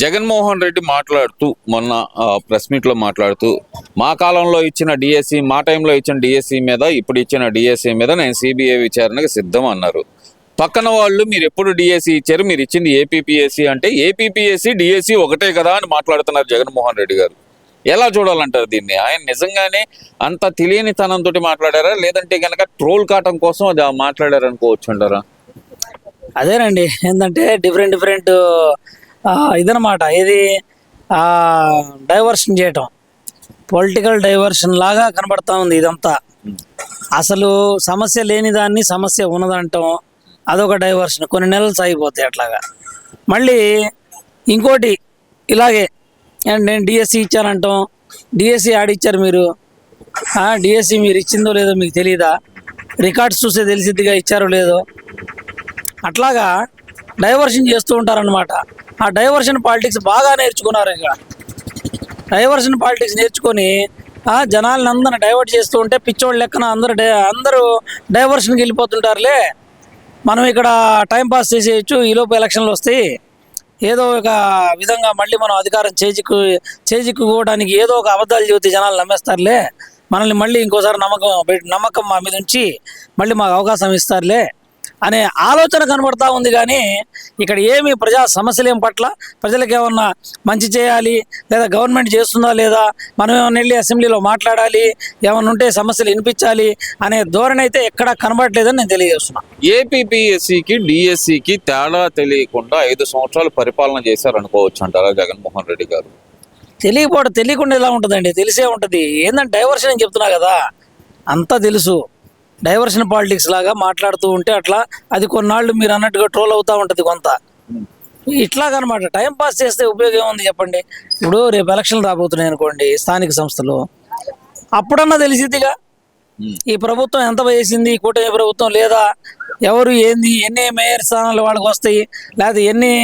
జగన్మోహన్ రెడ్డి మాట్లాడుతూ మొన్న press meet లో మాట్లాడుతూ మా కాలంలో ఇచ్చిన డిఎస్సి మా టైంలో ఇచ్చిన డిఎస్సి మీద ఇప్పుడు ఇచ్చిన డిఎస్సి మీద నేను సిబిఐ విచారణకు సిద్ధం అన్నారు. పక్కన వాళ్ళు మీరు ఎప్పుడు డిఎస్సి ఇచ్చారు, మీరు ఇచ్చింది ఏపీపీఎస్సి అంటే ఏపీపీఎస్సి డిఎస్సి ఒకటే కదా అని మాట్లాడుతున్నారు జగన్మోహన్ రెడ్డి గారు. ఎలా చూడాలంటారు దీన్ని? ఆయన నిజంగానే అంత తెలియనితనంతో మాట్లాడారా, లేదంటే కనుక ట్రోల్ కావటం కోసం అది మాట్లాడారు అనుకోవచ్చు అంటారా? అదేనండి, ఏంటంటే డిఫరెంట్ ఇదనమాట. ఇది డైవర్షన్ చేయటం, పొలిటికల్ డైవర్షన్ లాగా కనబడతా ఉంది ఇదంతా. అసలు సమస్య లేని దాన్ని సమస్య ఉన్నదంటాం, అదొక డైవర్షన్. కొన్ని నెలలు సాగిపోతాయి అట్లాగా. మళ్ళీ ఇంకోటి ఇలాగే నేను డిఎస్సి ఇచ్చానంటాం. డిఎస్సి ఆడిచ్చారు మీరు, డిఎస్సి మీరు ఇచ్చిందో లేదో మీకు తెలియదా? రికార్డ్స్ చూస్తే తెలిసిద్దిగా ఇచ్చారో లేదో. అట్లాగా డైవర్షన్ చేస్తూ ఉంటారనమాట. ఆ డైవర్షన్ పాలిటిక్స్ బాగా నేర్చుకున్నారు. ఇక డైవర్షన్ పాలిటిక్స్ నేర్చుకొని జనాలను అందరిని డైవర్ట్ చేస్తూ ఉంటే పిచ్చోళ్ళు లెక్కన అందరూ డైవర్షన్కి వెళ్ళిపోతుంటారులే, మనం ఇక్కడ టైంపాస్ చేసేయచ్చు, ఈలోపు ఎలక్షన్లు వస్తాయి, ఏదో ఒక విధంగా మళ్ళీ మనం అధికారం చేజిక్కుకోవడానికి ఏదో ఒక అబద్ధాలు చెబితే జనాలు నమ్మేస్తారులే, మనల్ని మళ్ళీ ఇంకోసారి నమ్మకం మా మీద ఉంచి మళ్ళీ మాకు అవకాశం ఇస్తారులే అనే ఆలోచన కనబడతా ఉంది. కానీ ఇక్కడ ఏమి ప్రజా సమస్యలేం పట్ల ప్రజలకు ఏమన్నా మంచి చేయాలి, లేదా గవర్నమెంట్ చేస్తుందా లేదా, మనం ఏమన్నా వెళ్ళి అసెంబ్లీలో మాట్లాడాలి, ఏమన్నా ఉంటే సమస్యలు వినిపించాలి అనే ధోరణి అయితే ఎక్కడా కనబడట్లేదని నేను తెలియజేస్తున్నా. ఏపీపీఎస్సికి డిఎస్సికి తేడా తెలియకుండా 5 సంవత్సరాలు పరిపాలన చేశారు అనుకోవచ్చు అంటారా జగన్మోహన్ రెడ్డి గారు? తెలియకుండా ఎలా ఉంటుందండి? తెలిసే ఉంటుంది. ఏంటంటే డైవర్షన్ అని చెప్తున్నా కదా, అంతా తెలుసు. డైవర్షన్ పాలిటిక్స్ లాగా మాట్లాడుతూ ఉంటే అట్లా అది కొన్నాళ్ళు మీరు అన్నట్టుగా ట్రోల్ అవుతూ ఉంటుంది కొంత. ఇట్లాగనమాట. టైం పాస్ చేస్తే ఉపయోగం ఏముంది చెప్పండి? ఇప్పుడు రేపు ఎలక్షన్లు రాబోతున్నాయి అనుకోండి, స్థానిక సంస్థలు, అప్పుడన్నా తెలిసిద్దిగా ఈ ప్రభుత్వం ఎంత వేసింది, కూటమి ప్రభుత్వం లేదా, ఎవరు ఏంది, ఎన్ని మేయర్ స్థానాలు వాళ్ళకి వస్తాయి, లేదా ఎన్ని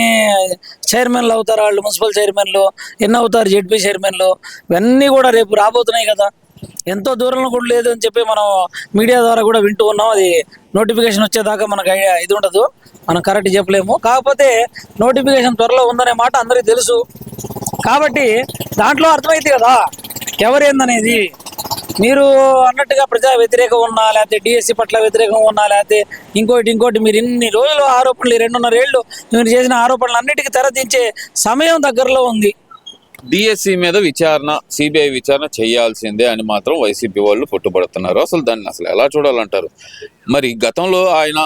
చైర్మన్లు అవుతారు వాళ్ళు, మున్సిపల్ చైర్మన్లు ఎన్ని అవుతారు, జెడ్పీ చైర్మన్లు, ఇవన్నీ కూడా రేపు రాబోతున్నాయి కదా. ఎంతో దూరంలో కూడా లేదు అని చెప్పి మనం మీడియా ద్వారా కూడా వింటూ ఉన్నాం. అది నోటిఫికేషన్ వచ్చేదాకా మనకు ఇది ఉండదు, మనం కరెక్ట్ చెప్పలేము. కాకపోతే నోటిఫికేషన్ త్వరలో ఉందనే మాట అందరికీ తెలుసు. కాబట్టి దాంట్లో అర్థమైంది కదా ఎవరేందనేది. మీరు అన్నట్టుగా ప్రజా వ్యతిరేకం ఉన్నా, లేకపోతే డిఎస్సి పట్ల వ్యతిరేకం ఉన్నా, లేకపోతే ఇంకోటి మీరు ఇన్ని రోజులు ఆరోపణలు, 2.5 ఏళ్ళు మీరు చేసిన ఆరోపణలు అన్నిటికీ తెరదించే సమయం దగ్గరలో ఉంది. డిఎస్సి మీద విచారణ, సిబిఐ విచారణ చేయాల్సిందే అని మాత్రం వైసీపీ వాళ్ళు పట్టుబడుతున్నారు. అసలు దాన్ని అసలు ఎలా చూడాలంటారు? మరి గతంలో ఆయన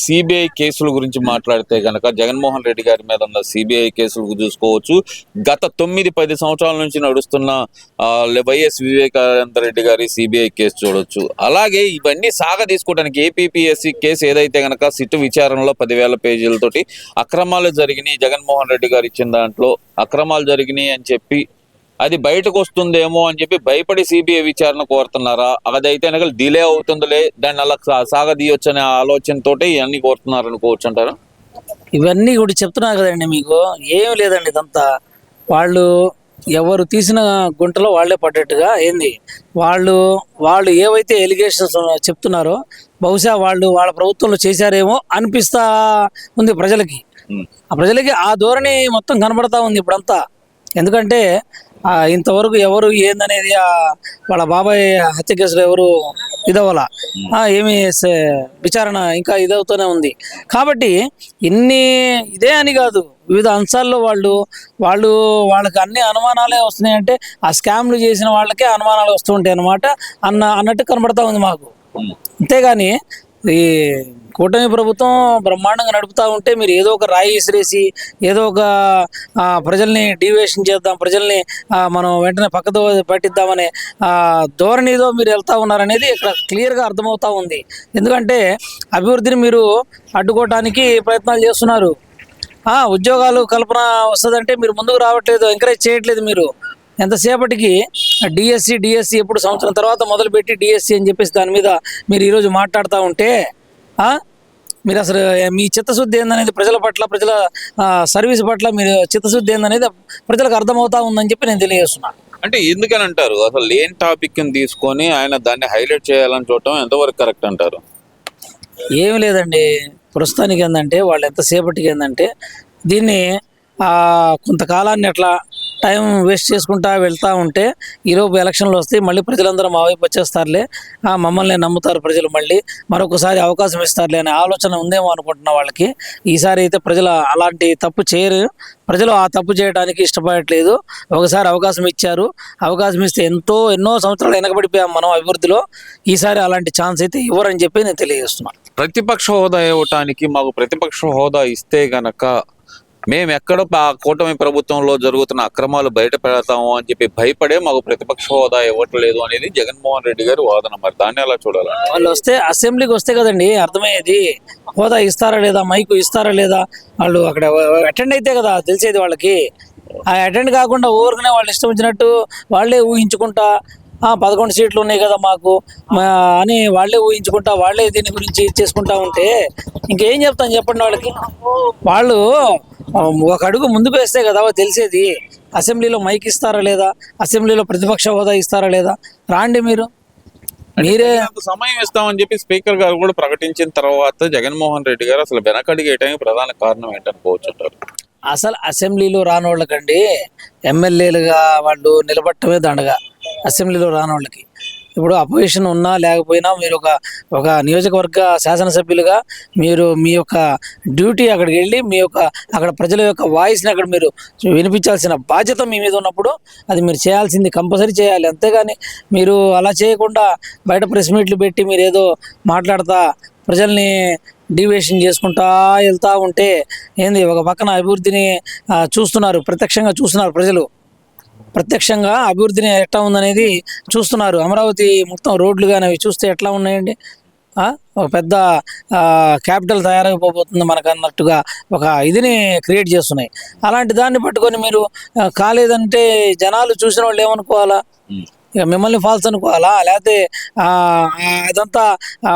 సిబిఐ కేసుల గురించి మాట్లాడితే కనుక జగన్మోహన్ రెడ్డి గారి మీద ఉన్న సిబిఐ కేసులు చూసుకోవచ్చు. గత 9-10 సంవత్సరాల నుంచి నడుస్తున్న వైఎస్ వివేకానంద రెడ్డి గారి సిబిఐ కేసు చూడొచ్చు. అలాగే ఇవన్నీ తీసుకోవడానికి ఏపీపీఎస్సి కేసు ఏదైతే కనుక సిట్టు విచారణలో 10,000 పేజీలతోటి అక్రమాలు జరిగినాయి, జగన్మోహన్ రెడ్డి గారు ఇచ్చిన దాంట్లో అక్రమాలు జరిగినాయి అని చెప్పి అది బయటకు వస్తుందేమో అని చెప్పి భయపడి సిబిఐ విచారణ కోరుతున్నారా? అదైతే కనుక డిలే అవుతుందిలే, దాన్ని అలా సాగదీయొచ్చు అనే ఆలోచనతోటి ఇవన్నీ కోరుతున్నారు అనుకోవచ్చు అంటారా? ఇవన్నీ కూడా చెప్తున్నా కదండి మీకు, ఏమి లేదండి. ఇదంతా వాళ్ళు ఎవరు తీసిన గుంటలో వాళ్లే పడ్డట్టుగా ఏంది. వాళ్ళు ఏవైతే ఎలిగేషన్స్ చెప్తున్నారో బహుశా వాళ్ళ ప్రభుత్వంలో చేశారేమో అనిపిస్తా ఉంది ప్రజలకి. ఆ ధోరణి మొత్తం కనబడతా ఉంది ఇప్పుడంతా. ఎందుకంటే ఇంతవరకు ఎవరు ఏందనేది వాళ్ళ బాబాయ్ హత్య కేసులో ఎవరు ఇదవ్వాల, ఏమి విచారణ ఇంకా ఇదవుతూనే ఉంది. కాబట్టి ఇదే అని కాదు, వివిధ అంశాల్లో వాళ్ళకి అన్ని అనుమానాలే వస్తున్నాయంటే ఆ స్కామ్లు చేసిన వాళ్ళకే అనుమానాలు వస్తూ ఉంటాయి అన్నమాట అన్నట్టు కనబడతా ఉంది మాకు. అంతేగాని ఈ కూటమి ప్రభుత్వం బ్రహ్మాండంగా నడుపుతూ ఉంటే మీరు ఏదో ఒక రాయి విసిరేసి ఏదో ఒక ప్రజల్ని డీవియేషన్ చేద్దాం, ప్రజల్ని మనం వెంటనే పక్కదో పట్టిద్దామనే ధోరణితో మీరు వెళ్తూ ఉన్నారనేది ఇక్కడ క్లియర్గా అర్థమవుతూ ఉంది. ఎందుకంటే అభివృద్ధిని మీరు అడ్డుకోవడానికి ప్రయత్నాలు చేస్తున్నారు. ఉద్యోగాలు కల్పన వస్తుందంటే మీరు ముందుకు రావట్లేదు, ఎంకరేజ్ చేయట్లేదు. మీరు ఎంతసేపటికి డిఎస్సి ఎప్పుడు సంవత్సరం తర్వాత మొదలుపెట్టి డిఎస్సి అని చెప్పేసి దాని మీద మీరు ఈరోజు మాట్లాడుతూ ఉంటే మీరు అసలు మీ చిత్తశుద్ధి ఏందనేది ప్రజల సర్వీస్ పట్ల మీరు చిత్తశుద్ధి ఏందనేది ప్రజలకు అర్థమవుతా ఉందని చెప్పి నేను తెలియజేస్తున్నాను. అంటే ఎందుకని అంటారు? అసలు లేని టాపిక్ ని తీసుకొని ఆయన దాన్ని హైలైట్ చేయాలని చూడటం ఎంతవరకు కరెక్ట్ అంటారు? ఏమి లేదండి, ప్రస్తుతానికి ఏంటంటే వాళ్ళు ఎంతసేపటికి ఏంటంటే దీన్ని కొంతకాలాన్ని అట్లా టైం వేస్ట్ చేసుకుంటా వెళ్తూ ఉంటే ఈరోజు ఎలక్షన్లు వస్తాయి, మళ్ళీ ప్రజలందరూ మా వైపు వచ్చేస్తారులే, మమ్మల్ని నమ్ముతారు ప్రజలు, మళ్ళీ మరొకసారి అవకాశం ఇస్తారులే అనే ఆలోచన ఉందేమో అనుకుంటున్న వాళ్ళకి. ఈసారి అయితే ప్రజలు అలాంటి తప్పు చేయరు, ప్రజలు ఆ తప్పు చేయడానికి ఇష్టపడట్లేదు. ఒకసారి అవకాశం ఇచ్చారు, అవకాశం ఇస్తే ఎన్నో సంవత్సరాలు వెనకబడిపోయాం మనం అభివృద్ధిలో. ఈసారి అలాంటి ఛాన్స్ అయితే ఇవ్వరని చెప్పి నేను తెలియజేస్తున్నాను. ప్రతిపక్ష హోదా ఇవ్వటానికి మాకు ప్రతిపక్ష హోదా ఇస్తే గనక మేము ఎక్కడ ఆ కూటమి ప్రభుత్వంలో జరుగుతున్న అక్రమాలు బయట పెడతాము అని చెప్పి భయపడే మాకు ప్రతిపక్ష హోదా ఇవ్వట్లేదు అనేది జగన్మోహన్ రెడ్డి గారి వాదన. మరి దాన్ని ఎలా చూడాలి? వాళ్ళు వస్తే అసెంబ్లీకి వస్తే కదండి అర్థమయ్యేది. హోదా ఇస్తారా లేదా, మైకు ఇస్తారా లేదా, వాళ్ళు అక్కడ అటెండ్ అయితే కదా తెలిసేది వాళ్ళకి. ఆ అటెండ్ కాకుండా ఊరికనే వాళ్ళు ఇష్టం వచ్చినట్టు వాళ్ళే ఊహించుకుంటా 11 సీట్లు ఉన్నాయి కదా మాకు అని వాళ్ళే ఊహించుకుంటా, వాళ్ళే దీని గురించి చేసుకుంటా ఉంటే ఇంకేం చెప్తాను చెప్పండి వాళ్ళకి. వాళ్ళు ఒక అడుగు ముందుకు వేస్తే కదా తెలిసేది. అసెంబ్లీలో మైక్ ఇస్తారా లేదా, అసెంబ్లీలో ప్రతిపక్ష హోదా ఇస్తారా లేదా, రాండి మీరే సమయం ఇస్తామని చెప్పి స్పీకర్ గారు కూడా ప్రకటించిన తర్వాత జగన్మోహన్ రెడ్డి గారు అసలు వెనకడిగేయడానికి ప్రధాన కారణం ఏంటనుకోవచ్చు? అసలు అసెంబ్లీలో రానోళ్ళకండి ఎమ్మెల్యేలుగా వాళ్ళు నిలబడటమే దండగా. అసెంబ్లీలో రానోళ్ళకి ఇప్పుడు అపోజిషన్ ఉన్నా లేకపోయినా మీరు ఒక నియోజకవర్గ శాసనసభ్యులుగా మీరు మీ యొక్క డ్యూటీ అక్కడికి వెళ్ళి అక్కడ ప్రజల యొక్క వాయిస్ని అక్కడ మీరు వినిపించాల్సిన బాధ్యత మీ మీద ఉన్నప్పుడు అది మీరు చేయాల్సింది కంపల్సరీ చేయాలి. అంతేగాని మీరు అలా చేయకుండా బయట ప్రెస్ మీట్లు పెట్టి మీరు ఏదో మాట్లాడతా ప్రజల్ని డీవియేషన్ చేసుకుంటా వెళ్తూ ఉంటే ఏంది, ఒక పక్కన అభివృద్ధిని చూస్తున్నారు, ప్రత్యక్షంగా చూస్తున్నారు ప్రజలు, ప్రత్యక్షంగా అభివృద్ధిని ఎట్లా ఉందనేది చూస్తున్నారు. అమరావతి మొత్తం రోడ్లు కానీ అవి చూస్తే ఎట్లా ఉన్నాయండి, ఒక పెద్ద క్యాపిటల్ తయారైపోతుంది మనకు అన్నట్టుగా ఒక ఇదిని క్రియేట్ చేస్తున్నాయి. అలాంటి దాన్ని పట్టుకొని మీరు కాలేదంటే జనాలు చూసిన వాళ్ళు ఏమనుకోవాలా, ఇక మిమ్మల్ని ఫాల్స్ అనుకోవాలా, లేకపోతే అదంతా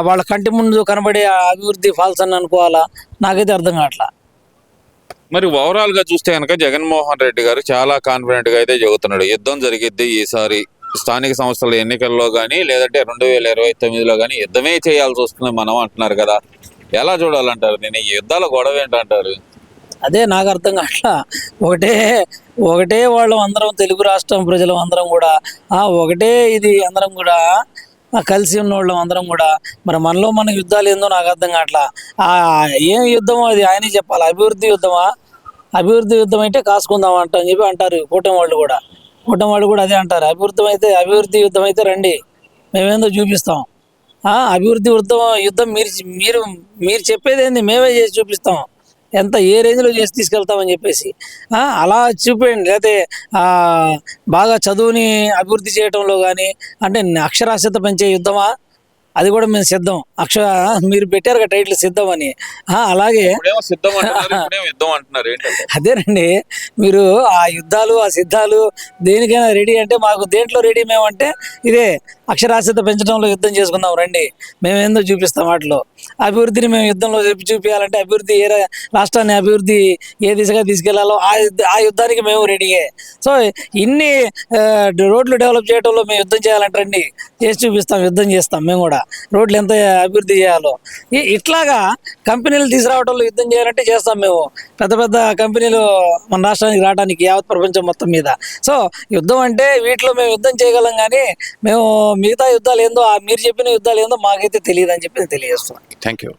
వాళ్ళ కంటి ముందు కనబడే అభివృద్ధి ఫాల్స్ అని అనుకోవాలా, నాకైతే అర్థం కావట్లా. మరి ఓవరాల్ గా చూస్తే కనుక జగన్మోహన్ రెడ్డి గారు చాలా కాన్ఫిడెంట్ గా అయితే చెబుతున్నాడు యుద్ధం జరిగిద్ది ఈసారి స్థానిక సంస్థల ఎన్నికల్లో కానీ లేదంటే 2029లో కానీ యుద్ధమే చేయాల్సి వస్తుంది మనం అంటున్నారు కదా. ఎలా చూడాలంటారు? నేను ఈ యుద్ధాల గొడవ ఏంటంటారు? అదే నాకు అర్థం కావట్లా. ఒకటే వాళ్ళు అందరం తెలుగు రాష్ట్రం ప్రజలు అందరం కూడా ఒకటే ఇది అందరం కూడా కలిసి ఉన్న వాళ్ళం అందరం కూడా మరి మనలో మన యుద్ధాలు ఏందో నాకు అర్థం కావట్లా. ఏం యుద్ధమో అది ఆయనే చెప్పాలి. అభివృద్ధి యుద్ధమా, అభివృద్ధి యుద్ధం అయితే కాసుకుందాం అని చెప్పి అంటారు కూటమి వాళ్ళు కూడా అదే అంటారు. అభివృద్ధి యుద్ధం అయితే రండి మేమేందో చూపిస్తాం. అభివృద్ధి యుద్ధం మీరు చెప్పేది ఏంది, మేమే చేసి చూపిస్తాం, ఏ రేంజ్లో చేసి తీసుకెళ్తామని చెప్పేసి అలా చూపేయండి. లేకపోతే బాగా చదువుని అభివృద్ధి చేయడంలో కానీ అంటే అక్షరాస్యత పెంచే యుద్ధమా, అది కూడా మేము సిద్ధం. మీరు పెట్టారు కదా టైటిల్ సిద్ధం అని, అలాగే అదేనండి. మీరు ఆ యుద్ధాలు ఆ సిద్ధాలు దేనికైనా రెడీ అంటే మాకు దేంట్లో రెడీ మేమంటే ఇదే అక్షరాస్యత పెంచడంలో యుద్ధం చేసుకుందాం రండి, మేమేందో చూపిస్తాం. వాటిలో అభివృద్ధిని మేము యుద్ధంలో చూపించాలంటే అభివృద్ధి రాష్ట్రాన్ని అభివృద్ధి ఏ దిశగా తీసుకెళ్లాలో ఆ యుద్ధానికి మేము రెడీయే. సో ఇన్ని రోడ్లు డెవలప్ చేయడంలో మేము యుద్ధం చేయాలంటే రండి, చేసి చూపిస్తాం, యుద్ధం చేస్తాం. మేము కూడా రోడ్లు ఎంత అభివృద్ధి చేయాలో ఇట్లాగా కంపెనీలు తీసుకురావడంలో యుద్ధం చేయాలంటే చేస్తాం. మేము పెద్ద పెద్ద కంపెనీలు మన రాష్ట్రానికి రావడానికి యావత్ ప్రపంచం మొత్తం మీద. సో యుద్ధం అంటే వీటిలో మేము యుద్ధం చేయగలం, కానీ మేము మిగతా యుద్ధాలు ఏందో మీరు చెప్పిన యుద్ధాలు ఏందో మాకైతే తెలియదు అని చెప్పి తెలియజేస్తున్నాం. Thank you.